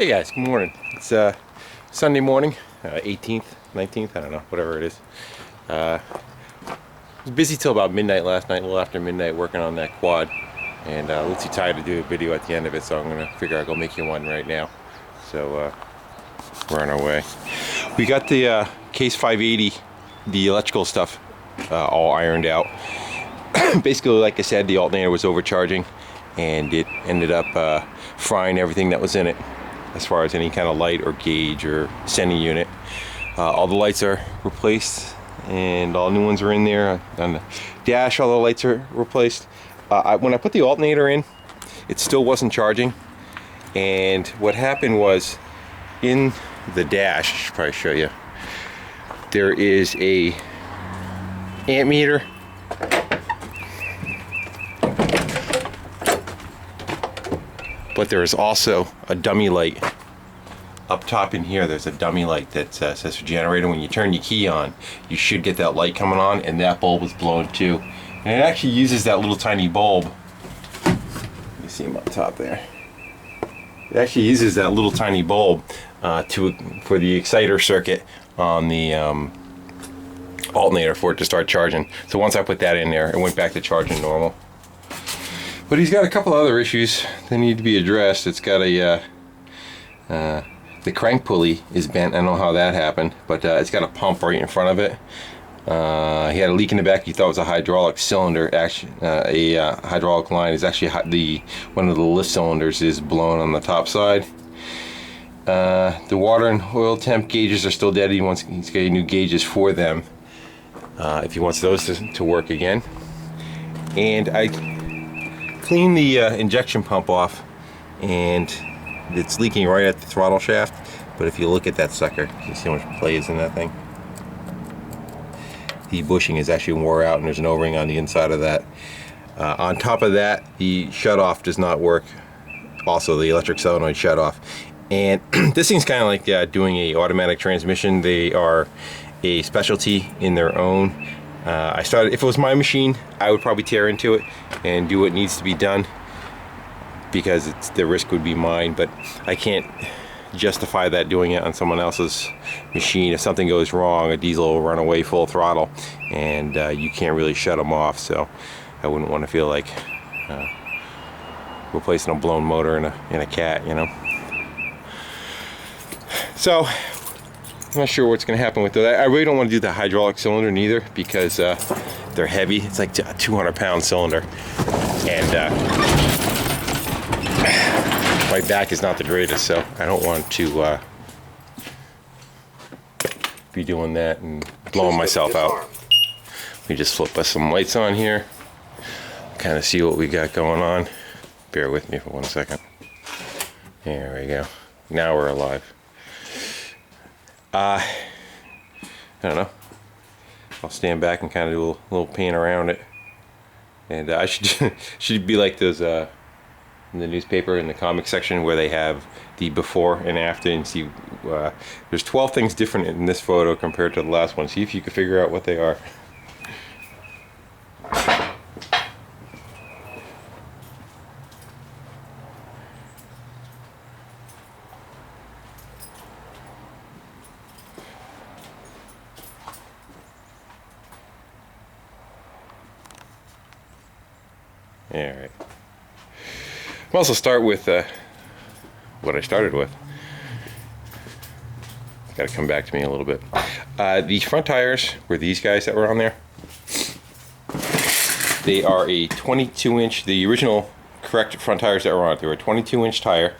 Hey guys, good morning. It's Sunday morning, 18th, 19th, I don't know, whatever it is. I was busy till about midnight last night, a little after midnight, working on that quad. And a little too tired to do a video at the end of it, so I'm going to figure I'll go make you one right now. So we're on our way. We got the Case 580, the electrical stuff, all ironed out. Basically, like I said, the alternator was overcharging, and it ended up frying everything that was in it, as far as any kind of light or gauge or sending unit. All the lights are replaced, and all new ones are in there. On the dash, all the lights are replaced. When I put the alternator in, it still wasn't charging, and what happened was, in the dash, I should probably show you, there is a amp meter, but there is also a dummy light up top in here. There's a dummy light that says for generator. When you turn your key on, you should get that light coming on, and that bulb was blown too. And it actually uses that little tiny bulb. You see him up top there. It actually uses that little tiny bulb for the exciter circuit on the alternator for it to start charging. So once I put that in there, it went back to charging normal. But he's got a couple other issues that need to be addressed. It's got a the crank pulley is bent. I don't know how that happened, but it's got a pump right in front of it. He had a leak in the back. He thought it was a hydraulic cylinder. Actually, a hydraulic line is actually one of the lift cylinders is blown on the top side. The water and oil temp gauges are still dead. He's getting new gauges for them if he wants those to work again. And I cleaned the injection pump off, and it's leaking right at the throttle shaft. But if you look at that sucker, you see how much play is in that thing. The bushing is actually wore out, and there's an O-ring on the inside of that. On top of that, the shutoff does not work. Also, the electric solenoid shutoff. And this thing's kind of like doing a automatic transmission. They are a specialty in their own. If it was my machine, I would probably tear into it and do what needs to be done, because the risk would be mine. But I can't justify that doing it on someone else's machine. If something goes wrong, a diesel will run away full throttle, and you can't really shut them off. So I wouldn't want to feel like replacing a blown motor in a cat, you know. So I'm not sure what's going to happen with that. I really don't want to do the hydraulic cylinder neither, because they're heavy. It's like a 200-pound cylinder, and my back is not the greatest, so I don't want to be doing that and blowing myself out. Let me just flip us some lights on here, kind of see what we got going on. Bear with me for 1 second. There we go. Now we're alive. I don't know. I'll stand back and kind of do a little pan around it, and I should be like those in the newspaper in the comic section where they have the before and after, and see there's 12 things different in this photo compared to the last one. See if you can figure out what they are. Alright. I'll also start with what I started with. It's got to come back to me a little bit. The front tires were these guys that were on there. They are a 22-inch, the original correct front tires that were on it. They were a 22-inch tire,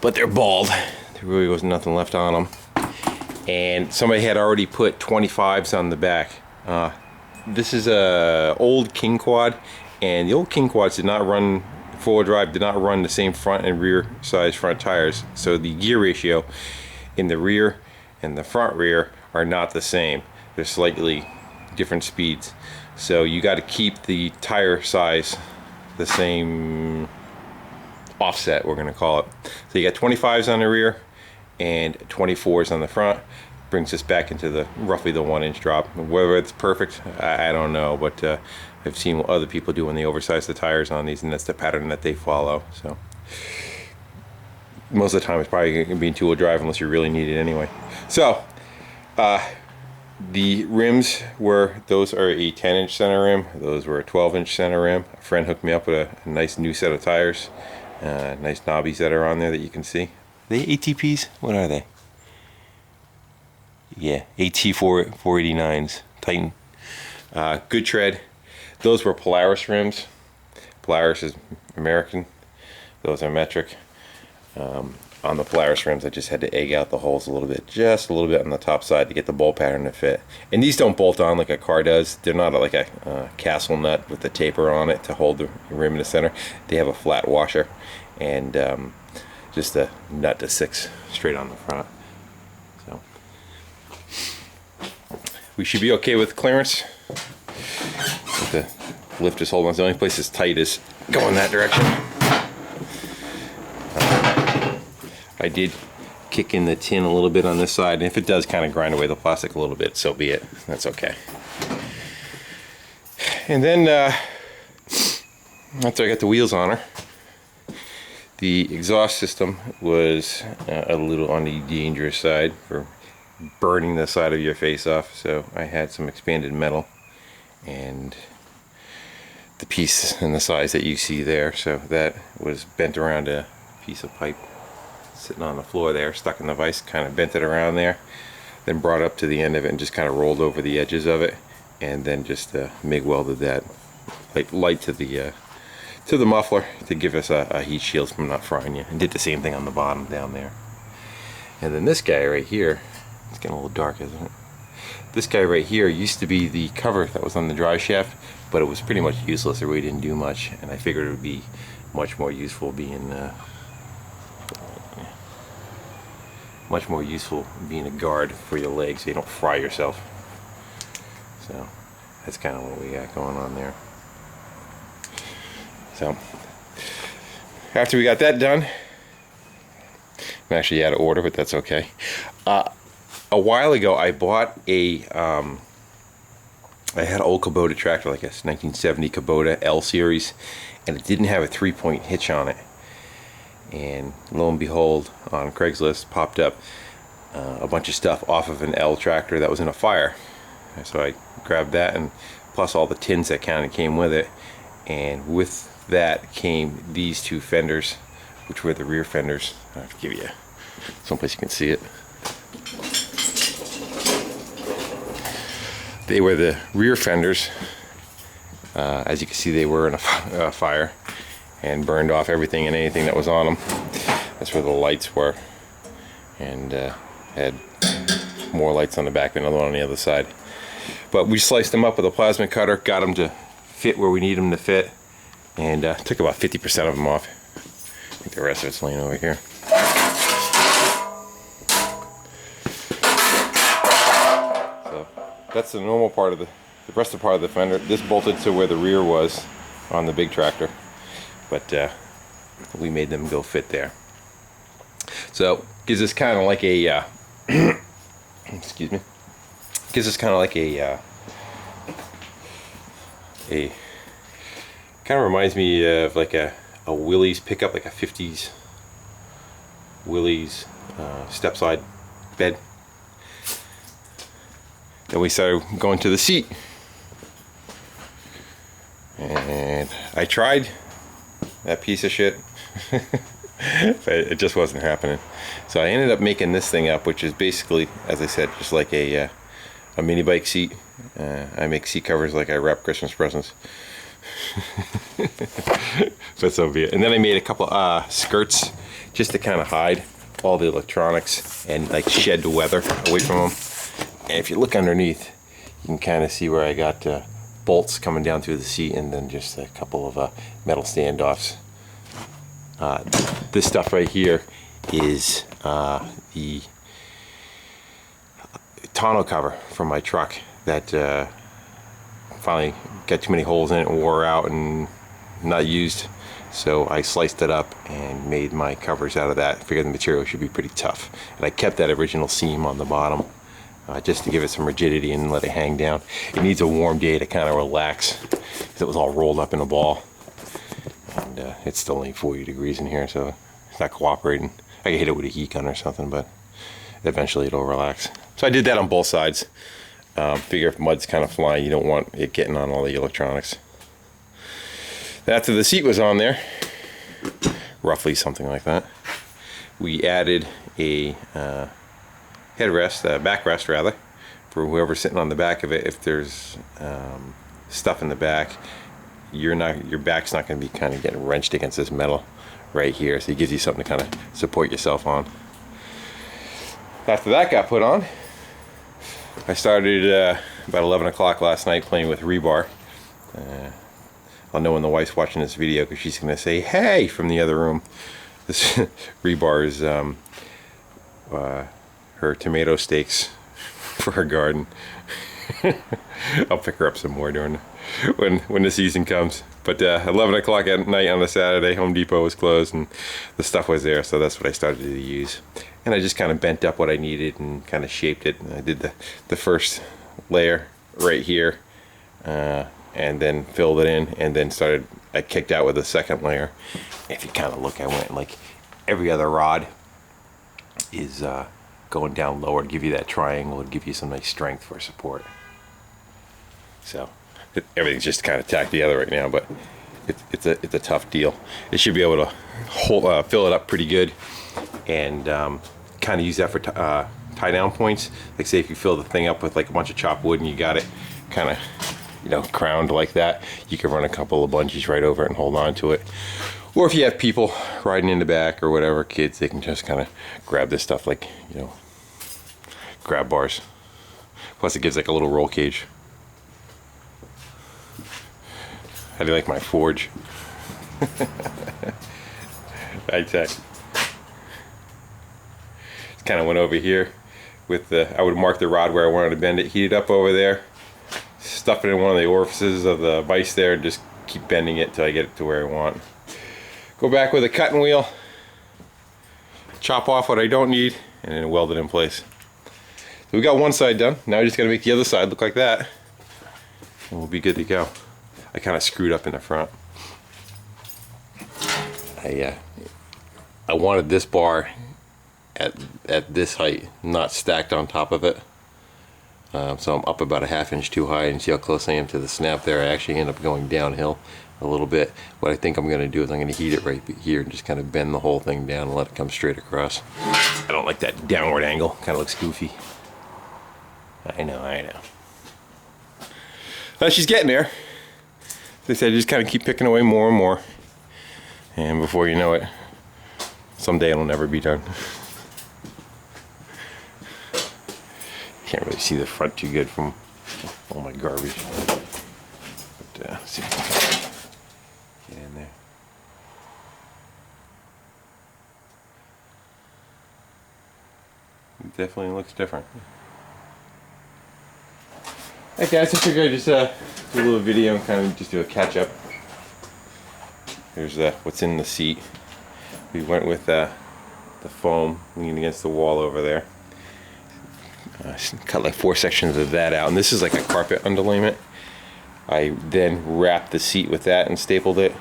but they're bald. There really was nothing left on them. And somebody had already put 25s on the back. This is a old King Quad, and the old King Quads did not run four-wheel drive, did not run the same front and rear size front tires. So the gear ratio in the rear and the front rear are not the same. They're slightly different speeds. So you got to keep the tire size the same offset, we're going to call it. So you got 25s on the rear and 24s on the front. Brings us back into the roughly the 1-inch drop. Whether it's perfect, I don't know, but I've seen other people do when they oversize the tires on these, and that's the pattern that they follow. So most of the time it's probably going to be in two-wheel drive unless you really need it anyway. So the rims those are a 10-inch center rim. Those were a 12-inch center rim. A friend hooked me up with a nice new set of tires. Nice knobbies that are on there that you can see. Are they ATPs? What are they? Yeah, AT489s. Titan. Good tread. Those were Polaris rims. Polaris is American. Those are metric. On the Polaris rims, I just had to egg out the holes a little bit, just a little bit on the top side to get the bolt pattern to fit. And these don't bolt on like a car does. They're not like a castle nut with the taper on it to hold the rim in the center. They have a flat washer and just a nut to 6 straight on the front. So we should be okay with clearance. The lift is holding on. The only place that's tight is going that direction. I did kick in the tin a little bit on this side, and if it does kind of grind away the plastic a little bit, so be it. That's okay. And then after I got the wheels on her, the exhaust system was a little on the dangerous side for burning the side of your face off, so I had some expanded metal and the piece and the size that you see there, so that was bent around a piece of pipe sitting on the floor there, stuck in the vise, kind of bent it around there, then brought up to the end of it and just kind of rolled over the edges of it, and then just MIG welded that light to the muffler to give us a heat shield from not frying you, and did the same thing on the bottom down there. And then this guy right here, it's getting a little dark, isn't it? This guy right here used to be the cover that was on the drive shaft, but it was pretty much useless. It really didn't do much, and I figured it would be much more useful being a guard for your legs so you don't fry yourself. So that's kind of what we got going on there. So after we got that done, I'm actually out of order, but that's okay. A while ago I bought I had an old Kubota tractor, like a 1970 Kubota L series, and it didn't have a 3-point hitch on it. And lo and behold, on Craigslist popped up a bunch of stuff off of an L tractor that was in a fire. So I grabbed that, and plus all the tins that kind of came with it. And with that came these 2 fenders, which were the rear fenders. I'll have to give you someplace you can see it. They were the rear fenders. As you can see, they were in a fire and burned off everything and anything that was on them. That's where the lights were, and had more lights on the back, another one on the other side. But we sliced them up with a plasma cutter, got them to fit where we need them to fit, and took about 50% of them off. I think the rest of it's laying over here. So that's the normal part of the rest of the part of the fender. This bolted to where the rear was on the big tractor, but we made them go fit there. So gives us kind of like a excuse me, gives us kind of like a kind of reminds me of like a Willys pickup, like a 50s Willys step side bed. Then we started going to the seat, and I tried that piece of shit but it just wasn't happening. So I ended up making this thing up, which is basically, as I said, just like a mini bike seat. I make seat covers like I wrap Christmas presents. But so be it. And then I made a couple skirts just to kind of hide all the electronics and like shed the weather away from them. And if you look underneath, you can kind of see where I got bolts coming down through the seat, and then just a couple of metal standoffs. This stuff right here is the tonneau cover from my truck that finally got too many holes in it and wore out and not used. So I sliced it up and made my covers out of that. Figured the material should be pretty tough. And I kept that original seam on the bottom just to give it some rigidity and let it hang down. It needs a warm day to kind of relax because it was all rolled up in a ball. And it's still only 40 degrees in here, so it's not cooperating. I could hit it with a heat gun or something, but eventually it'll relax. So I did that on both sides. Figure if mud's kind of flying, you don't want it getting on all the electronics. After the seat was on there, roughly something like that, we added a headrest, backrest rather, for whoever's sitting on the back of it. If there's stuff in the back, your back's not going to be kind of getting wrenched against this metal right here, so it gives you something to kind of support yourself on. After that got put on, I started about 11 o'clock last night playing with rebar. I'll know when the wife's watching this video because she's going to say, "Hey," from the other room. This rebar is her tomato stakes for her garden. I'll pick her up some more during when the season comes. But 11 o'clock at night on a Saturday, Home Depot was closed and the stuff was there, so that's what I started to use. And I just kind of bent up what I needed and kind of shaped it. And I did the first layer right here, and then filled it in, and then I kicked out with the second layer. If you kind of look, I went like every other rod is going down lower to give you that triangle and give you some nice strength for support. So everything's just kind of tacked together right now, but it's a tough deal. It should be able to fill it up pretty good, and kind of use that for tie down points. Like say if you fill the thing up with like a bunch of chopped wood and you got it kind of, you know, crowned like that, you can run a couple of bungees right over it and hold on to it. Or if you have people riding in the back or whatever, kids, they can just kind of grab this stuff like, you know, grab bars. Plus it gives like a little roll cage. How do you like my forge? High tech. Just kind of went over here with I would mark the rod where I wanted to bend it, heat it up over there, stuff it in one of the orifices of the vise there, and just keep bending it till I get it to where I want. Go back with a cutting wheel, chop off what I don't need, and then weld it in place. So we got one side done. Now we just gotta make the other side look like that, and we'll be good to go. I kind of screwed up in the front. I wanted this bar at this height, not stacked on top of it. So I'm up about a ½ inch too high, and see how close I am to the snap there. I actually end up going downhill a little bit. What I think I'm going to do is I'm going to heat it right here and just kind of bend the whole thing down and let it come straight across. I don't like that downward angle. Kind of looks goofy. I know. But she's getting there. They said just kind of keep picking away more and more, and before you know it, someday it'll never be done. Can't really see the front too good from all my garbage, but let's see if I can get in there. It definitely looks different. Hey guys, I figured I'd just do a little video and kind of just do a catch up. Here's what's in the seat. We went with the foam leaning against the wall over there. Cut like 4 sections of that out, and this is like a carpet underlayment. I then wrapped the seat with that and stapled it,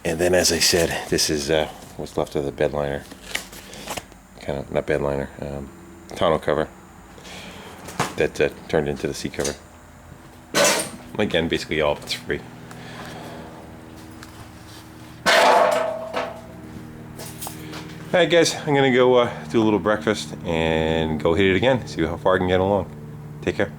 and then, as I said, this is what's left of the bed liner. Kind of not bed liner, tonneau cover that turned into the seat cover. Again, basically all of it's free. Alright guys, I'm gonna go do a little breakfast and go hit it again, see how far I can get along. Take care.